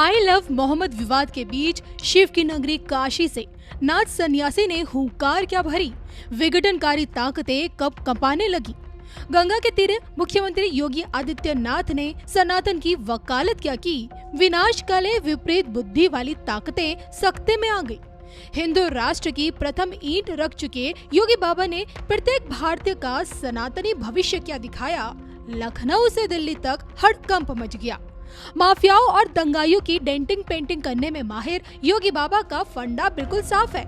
I love Mohammad विवाद के बीच शिव की नगरी काशी से नाथ सन्यासी ने हुंकार क्या भरी, विघटनकारी ताकतें कब कंपाने लगी। गंगा के तीरे मुख्यमंत्री योगी आदित्यनाथ ने सनातन की वकालत क्या की, विनाशकाले विपरीत बुद्धि वाली ताकतें सख्ते में आ गई। हिंदू राष्ट्र की प्रथम ईंट रख चुके योगी बाबा ने प्रत्येक भारतीय का सनातनी भविष्य क्या दिखाया। लखनऊ से दिल्ली तक हड़कंप मच गया। माफियाओं और दंगाइयों की डेंटिंग पेंटिंग करने में माहिर योगी बाबा का फंडा बिल्कुल साफ है,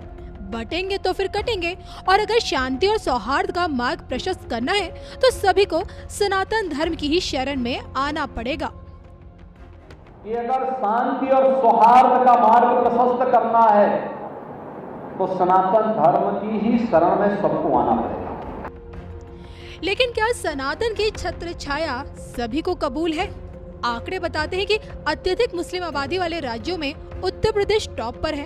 बटेंगे तो फिर कटेंगे। और अगर शांति और सौहार्द का मार्ग प्रशस्त करना है तो सभी को सनातन धर्म की ही शरण में आना पड़ेगा। कि अगर शांति और सौहार्द का मार्ग प्रशस्त करना है तो सनातन धर्म की ही शरण में सबको आना पड़ेगा। लेकिन क्या सनातन की छत्र छाया सभी को कबूल है? आंकड़े बताते हैं कि अत्यधिक मुस्लिम आबादी वाले राज्यों में उत्तर प्रदेश टॉप पर है।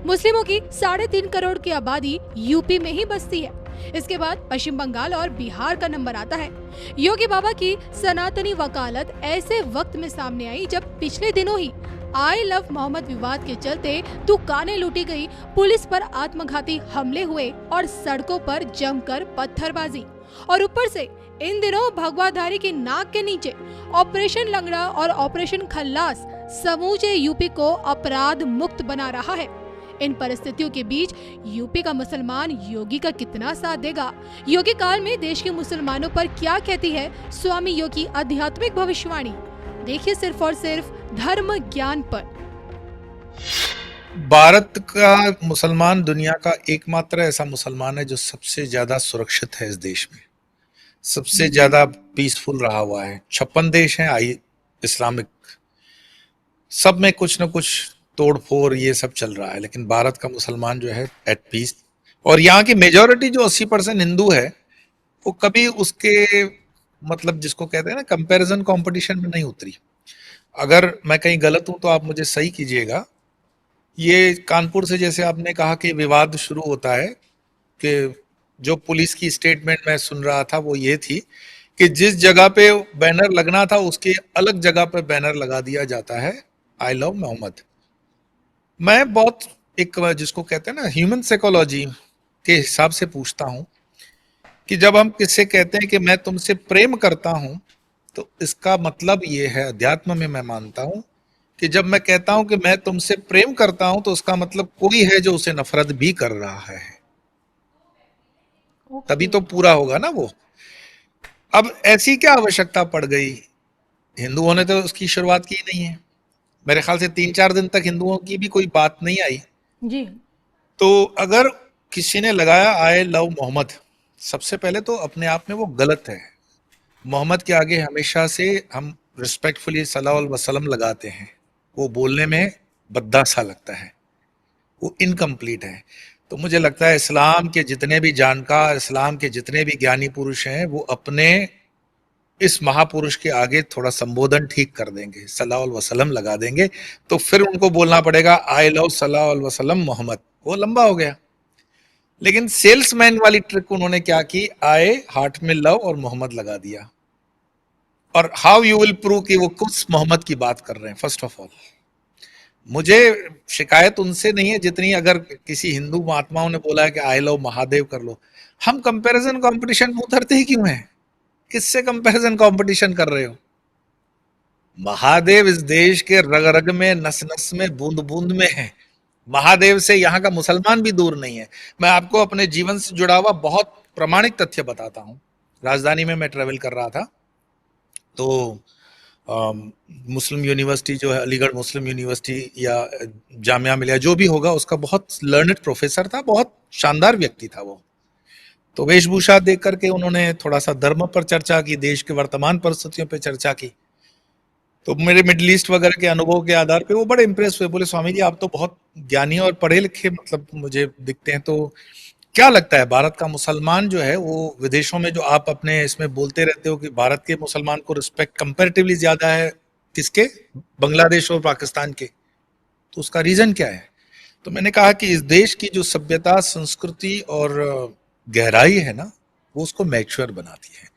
मुस्लिमों की 3.5 करोड़ की आबादी यूपी में ही बसती है। इसके बाद पश्चिम बंगाल और बिहार का नंबर आता है। योगी बाबा की सनातनी वकालत ऐसे वक्त में सामने आई जब पिछले दिनों ही आई लव मोहम्मद विवाद के चलते दुकानें लूटी गई, पुलिस पर आत्मघाती हमले हुए और सड़कों पर जमकर पत्थरबाजी। और ऊपर से इन दिनों भगवाधारी की नाक के नीचे ऑपरेशन लंगड़ा और ऑपरेशन खल्लास समूचे यूपी को अपराध मुक्त बना रहा है। इन परिस्थितियों के बीच यूपी का मुसलमान योगी का कितना साथ देगा? योगी काल में देश के मुसलमानों पर क्या कहती है स्वामी योगी आध्यात्मिक भविष्यवाणी? देखिए सिर्फ और सिर्फ धर्म ज्ञान पर। भारत का मुसलमान दुनिया का एकमात्र ऐसा मुसलमान है जो सबसे ज्यादा सुरक्षित है। इस देश में सबसे ज्यादा पीसफुल रहा हुआ है। 56 देश हैं इस्लामिक, सब में कुछ न कुछ तोड़फोड़ ये सब चल रहा है, लेकिन भारत का मुसलमान जो है एट पीस। और यहाँ की मेजॉरिटी जो 80% हिंदू है वो कभी उसके मतलब जिसको कहते हैं ना कंपैरिजन कंपटीशन में नहीं उतरी। अगर मैं कहीं गलत हूं तो आप मुझे सही कीजिएगा। ये कानपुर से जैसे आपने कहा कि विवाद शुरू होता है, कि जो पुलिस की स्टेटमेंट मैं सुन रहा था वो ये थी कि जिस जगह पे बैनर लगना था उसके अलग जगह पे बैनर लगा दिया जाता है आई लव मोहम्मद। मैं बहुत एक जिसको कहते हैं ना ह्यूमन साइकोलॉजी के हिसाब से पूछता हूं कि जब हम किससे कहते हैं कि मैं तुमसे प्रेम करता हूं तो इसका मतलब ये है, अध्यात्म में मैं मानता हूं कि जब मैं कहता हूं कि मैं तुमसे प्रेम करता हूं तो उसका मतलब कोई है जो उसे नफरत भी कर रहा है, तभी तो पूरा होगा ना वो। अब ऐसी क्या आवश्यकता पड़ गई? हिंदुओं ने तो उसकी शुरुआत की नहीं है। मेरे ख्याल से 3-4 दिन तक हिंदुओं की भी कोई बात नहीं आई जी। तो अगर किसी ने लगाया आई लव मोहम्मद, सबसे पहले तो अपने आप में वो गलत है। मोहम्मद के आगे हमेशा से हम रिस्पेक्टफुली सल्लल्लाहु अलैहि वसल्लम लगाते हैं, वो बोलने में भद्दा सा लगता है, वो इनकम्प्लीट है। तो मुझे लगता है इस्लाम के जितने भी जानकार, इस्लाम के जितने भी ज्ञानी पुरुष हैं वो अपने इस महापुरुष के आगे थोड़ा संबोधन ठीक कर देंगे, सल्लल्लाहु अलैहि वसल्लम लगा देंगे, तो फिर उनको बोलना पड़ेगा आई लव सल्लल्लाहु अलैहि वसल्लम मोहम्मद। वो लंबा हो गया। लेकिन सेल्समैन वाली ट्रिक उन्होंने क्या की, आए हार्ट में लव और मोहम्मद लगा दिया। और हाउ यू विल प्रूव कि वो कुछ मोहम्मद की बात कर रहे हैं? फर्स्ट ऑफ ऑल मुझे शिकायत उनसे नहीं है जितनी अगर किसी हिंदू महात्माओं ने बोला है कि आई लव महादेव कर लो। हम कंपैरिजन कंपटीशन में उतरते ही क्यों हैं? किससे कंपैरिजन कंपटीशन कर रहे हो? महादेव इस देश के रग रग में, नस नस में, बूंद बूंद में है। महादेव से यहाँ का मुसलमान भी दूर नहीं है। मैं आपको अपने जीवन से जुड़ा हुआ बहुत प्रामाणिक तथ्य बताता हूँ। राजधानी में मैं ट्रेवल कर रहा था तो मुस्लिम यूनिवर्सिटी जो है, अलीगढ़ मुस्लिम यूनिवर्सिटी या जामिया मिलिया जो भी होगा, उसका बहुत लर्नेड प्रोफेसर था, बहुत शानदार व्यक्ति था वो। तो वेशभूषा देख करके उन्होंने थोड़ा सा धर्म पर चर्चा की, देश के वर्तमान परिस्थितियों पर चर्चा की। तो मेरे मिडिल ईस्ट वगैरह के अनुभव के आधार पे वो बड़े इंप्रेस हुए। बोले स्वामी जी आप तो बहुत ज्ञानी और पढ़े लिखे मतलब मुझे दिखते हैं, तो क्या लगता है भारत का मुसलमान जो है वो विदेशों में जो आप अपने इसमें बोलते रहते हो कि भारत के मुसलमान को रिस्पेक्ट कंपैरेटिवली ज्यादा है किसके, बांग्लादेश और पाकिस्तान के, तो उसका रीजन क्या है? तो मैंने कहा कि इस देश की जो सभ्यता, संस्कृति और गहराई है ना, वो उसको मैच्योर बनाती है।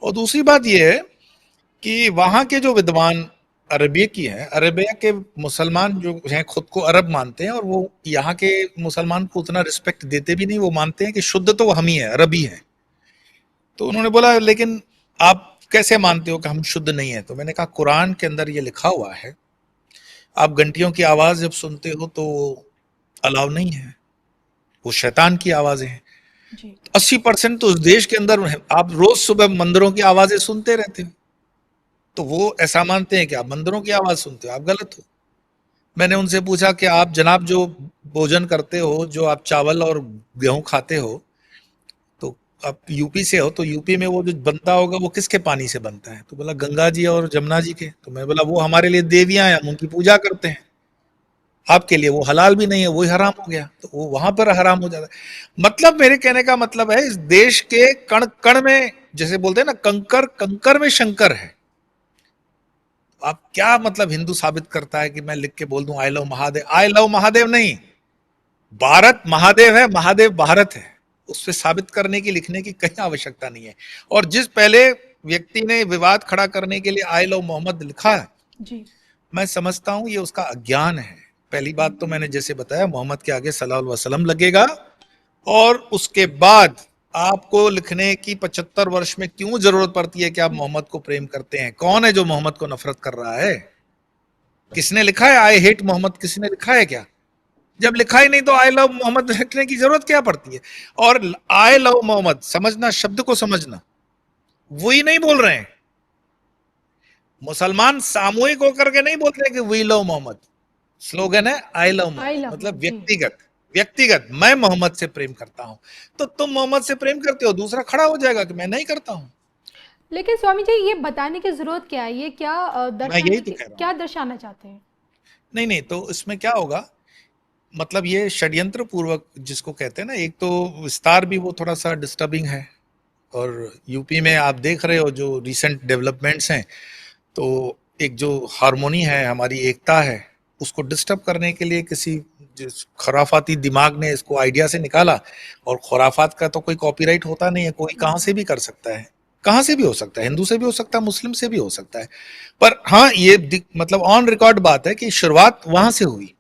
और दूसरी बात यह है कि वहां के जो विद्वान अरबिया की है। अरबिया के मुसलमान जो हैं खुद को अरब मानते हैं, और वो यहाँ के मुसलमान को उतना रिस्पेक्ट देते भी नहीं। वो मानते हैं कि शुद्ध तो हम ही है, अरबी है। तो उन्होंने बोला लेकिन आप कैसे मानते हो कि हम शुद्ध नहीं है? तो मैंने कहा कुरान के अंदर ये लिखा हुआ है, आप घंटियों की आवाज जब सुनते हो तो अलाव नहीं है, वो शैतान की आवाजें हैं। 80% तो उस देश के अंदर है। आप रोज सुबह मंदिरों की आवाजें सुनते रहते हो, तो वो ऐसा मानते हैं कि आप मंदिरों की आवाज सुनते हो, आप गलत हो। मैंने उनसे पूछा कि आप जनाब जो भोजन करते हो, जो आप चावल और गेहूं खाते हो, तो आप यूपी से हो, तो यूपी में वो जो बनता होगा वो किसके पानी से बनता है? तो बोला गंगा जी और जमुना जी के। तो मैं बोला वो हमारे लिए देवियां हैं, हम उनकी पूजा करते हैं, आपके लिए वो हलाल भी नहीं है, वही हराम हो गया, तो वो वहां पर हराम हो जाता है। मतलब मेरे कहने का मतलब है, इस देश के कण कण में, जैसे बोलते हैं ना, कंकर कंकर में शंकर है। आप क्या मतलब हिंदू साबित करता है कि मैं लिख के बोल दूं I love Mahadev? I love Mahadev नहीं, भारत महादेव है, महादेव भारत है। उससे साबित करने की, लिखने की कहीं आवश्यकता नहीं है। और जिस पहले व्यक्ति ने विवाद खड़ा करने के लिए आई लव मोहम्मद लिखा है जी, मैं समझता हूं ये उसका अज्ञान है। पहली बात तो मैंने जैसे बताया, मोहम्मद के आगे सल्लल्लाहु अलैहि वसल्लम लगेगा, और उसके बाद आपको लिखने की 75 वर्ष में क्यों जरूरत पड़ती है कि आप मोहम्मद को प्रेम करते हैं? कौन है जो मोहम्मद को नफरत कर रहा है? किसने लिखा है आई हेट मोहम्मद? किसी ने लिखा है क्या? जब लिखा ही नहीं तो आई लव मोहम्मद लिखने की जरूरत क्या पड़ती है? और आई लव मोहम्मद समझना, शब्द को समझना, वही नहीं बोल रहे हैं मुसलमान, सामूहिक होकर के नहीं बोलते कि वी लव मोहम्मद। स्लोगन है आई लव मोहम्मद, मतलब व्यक्तिगत, व्यक्तिगत मैं मोहम्मद से प्रेम करता हूं। तो तुम मोहम्मद से प्रेम करते हो, दूसरा खड़ा हो जाएगा कि मैं नहीं करता हूं। लेकिन स्वामी जी ये बताने की जरूरत क्या है? ये क्या क्या दर्शाना चाहते हैं? नहीं नहीं, तो इसमें क्या होगा, मतलब ये षड्यंत्र पूर्वक जिसको कहते हैं ना, एक तो विस्तार भी वो थोड़ा सा डिस्टर्बिंग है, और यूपी में आप देख रहे हो जो रिसेंट डेवलपमेंट्स हैं, तो एक जो हार्मोनी है, हमारी एकता है, उसको डिस्टर्ब करने के लिए किसी खुराफाती दिमाग ने इसको आइडिया से निकाला। और खुराफात का तो कोई कॉपीराइट होता नहीं है, कोई कहां से भी कर सकता है, कहां से भी हो सकता है, हिंदू से भी हो सकता है, मुस्लिम से भी हो सकता है। पर हाँ, ये मतलब ऑन रिकॉर्ड बात है कि शुरुआत वहां से हुई,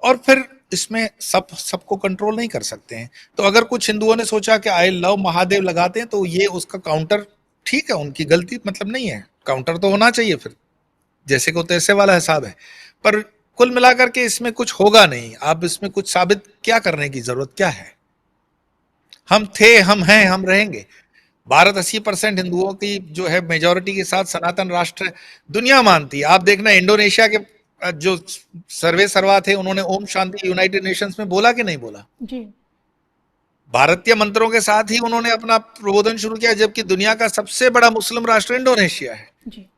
और फिर इसमें सबको कंट्रोल नहीं कर सकते हैं। तो अगर कुछ हिंदुओं ने सोचा कि आई लव महादेव लगाते हैं तो ये उसका काउंटर, ठीक है, उनकी गलती मतलब नहीं है, काउंटर तो होना चाहिए फिर, जैसे को तैसे वाला हिसाब है। पर कुल मिलाकर के इसमें कुछ होगा नहीं। आप इसमें कुछ साबित क्या करने की जरूरत क्या है? हम थे, हम हैं, हम रहेंगे। भारत 80% हिंदुओं की जो है मेजोरिटी के साथ सनातन राष्ट्र दुनिया मानती है। आप देखना इंडोनेशिया के जो सर्वे सर्वा थे, उन्होंने ओम शांति यूनाइटेड नेशंस में बोला कि नहीं बोला जी? भारतीय मंत्रों के साथ ही उन्होंने अपना प्रबोधन शुरू किया, जबकि दुनिया का सबसे बड़ा मुस्लिम राष्ट्र इंडोनेशिया है जी।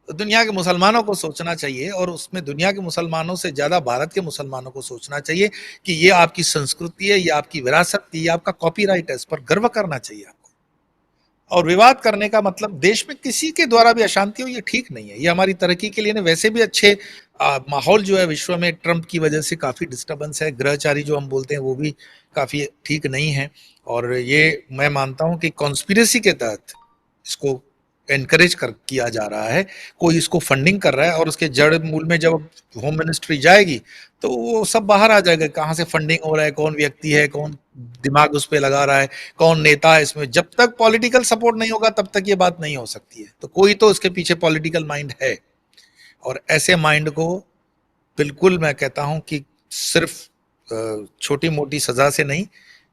तो दुनिया के मुसलमानों को सोचना चाहिए, और उसमें दुनिया के मुसलमानों से ज्यादा भारत के मुसलमानों को सोचना चाहिए कि ये आपकी संस्कृति है, ये आपकी विरासत है, ये आपका कॉपीराइट है, इस पर गर्व करना चाहिए आपको। और विवाद करने का मतलब देश में किसी के द्वारा भी अशांति हो, ये ठीक नहीं है। ये हमारी तरक्की के लिए वैसे भी अच्छे माहौल जो है विश्व में ट्रंप की वजह से काफी डिस्टर्बेंस है, ग्रहचारी जो हम बोलते हैं वो भी काफी ठीक नहीं है। और ये मैं मानता हूं कि कॉन्स्पिरेसी के तहत इसको एनकरेज किया जा रहा है, कोई इसको फंडिंग कर रहा है, और उसके जड़ मूल में जब होम मिनिस्ट्री जाएगी तो वो सब बाहर आ जाएगा, कहाँ से फंडिंग हो रहा है, कौन व्यक्ति है, कौन दिमाग उस पर लगा रहा है, कौन नेता है इसमें। जब तक पॉलिटिकल सपोर्ट नहीं होगा तब तक ये बात नहीं हो सकती है। तो कोई तो इसके पीछे पॉलिटिकल माइंड है, और ऐसे माइंड को बिल्कुल मैं कहता हूं कि सिर्फ छोटी मोटी सजा से नहीं,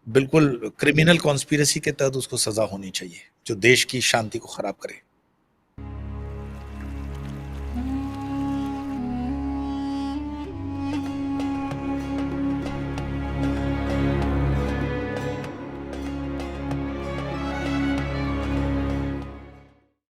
बिल्कुल क्रिमिनल कॉन्स्पिरेसी के तहत उसको सजा होनी चाहिए, जो देश की शांति को खराब करे।